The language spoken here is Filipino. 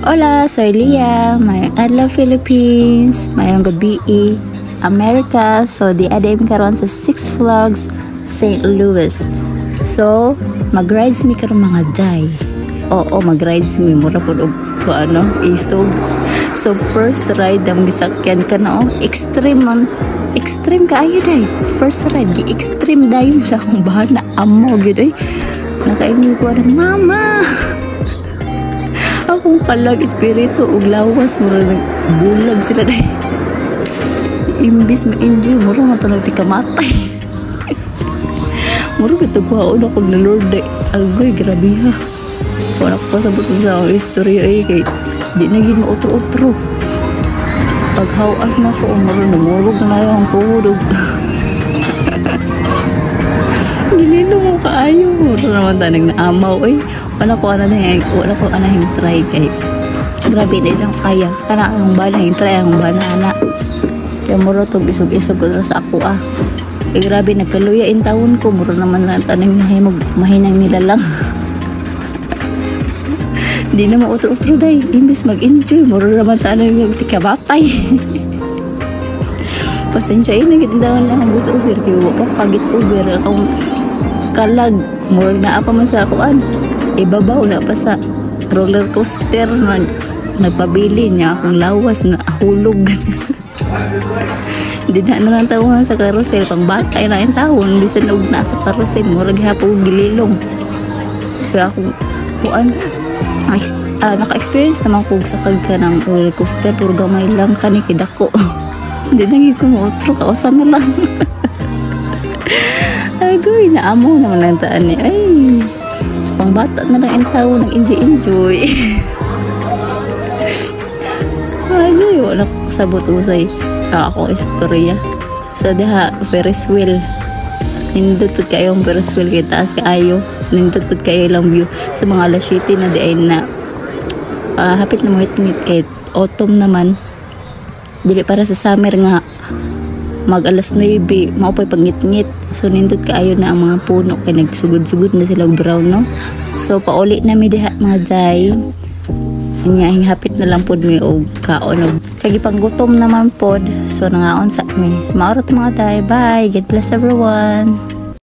Hola, soy Lia. Mayong adlaw Philippines. Mayong gabi America. So, di adim karon sa Six Flags St. Louis. So, mag-rides mi karon mga jay. Oo, mag-rides mi. Mura po ko isog. So, first ride ang gisakyan ka na extreme man. Extreme kaayo day. First ride, gi-extreme dayon sa akong bahana. Amo, gid nakaingi ko na, mama! Akong kalag espiritu ug lawas mura nagbulag sila day. Imbis ma-enjoy mura matulog ti kamatay. Mura kitagwaon ako na Lord day. Agoy grabe ha. Kung ako pasabot sa akong istorya kay di na gid mautro-utro. Paghawas na ko mura namurog na yung tuhod. Ginino mo kaayo mura naman tanang naamaw wala ko anahing try kay grabe na lang kaya kana ang banahing try ang banana kaya mura tog isog-isog ko sa ako grabe nagkaluya in taon ko mura naman na tanang nahimog mahinang nila lang di na mautro-utro day imbis mag-enjoy mura naman tanang tikabatay pasensya nagitindawan na ang bus Uber kaya wapang pagit Uber akong kalag mura na apa man sa akuan ibabaw na pa sa roller coaster na nagpabili niya akong lawas na hulog. Hindi na lang tawon sa karusel pang batay na yung tawon bisan og na sa karusel murag hapon gililong. Kaya akong kuan naka-experience naman ko sa kagka ng roller coaster pero gamay lang kani kidako. Hindi na ko mautro kausan na lang. Agoy naamo naman ang taan ni ay pang bata na lang ang tao nag-enjoy. Ay, wala ko sabot usay. Ako istorya. So, diha, Ferris wheel. Nindot po kayo ang Ferris wheel kay taas kaayo. Nindot po kayo lang view. Sa mga alas 7 na di ay na hapit na mga ngit kay autumn naman. Dili para sa summer nga mag alas 9 maupay pangit-ngit so nindot kaayo na ang mga puno kay nagsugod-sugod na sila brown no so pauli na mi diha mga jay inya hapit na lang pod mi og kaon og kagi panggutom naman pod so nangaon sa mi maoro to mga jay bye God bless everyone.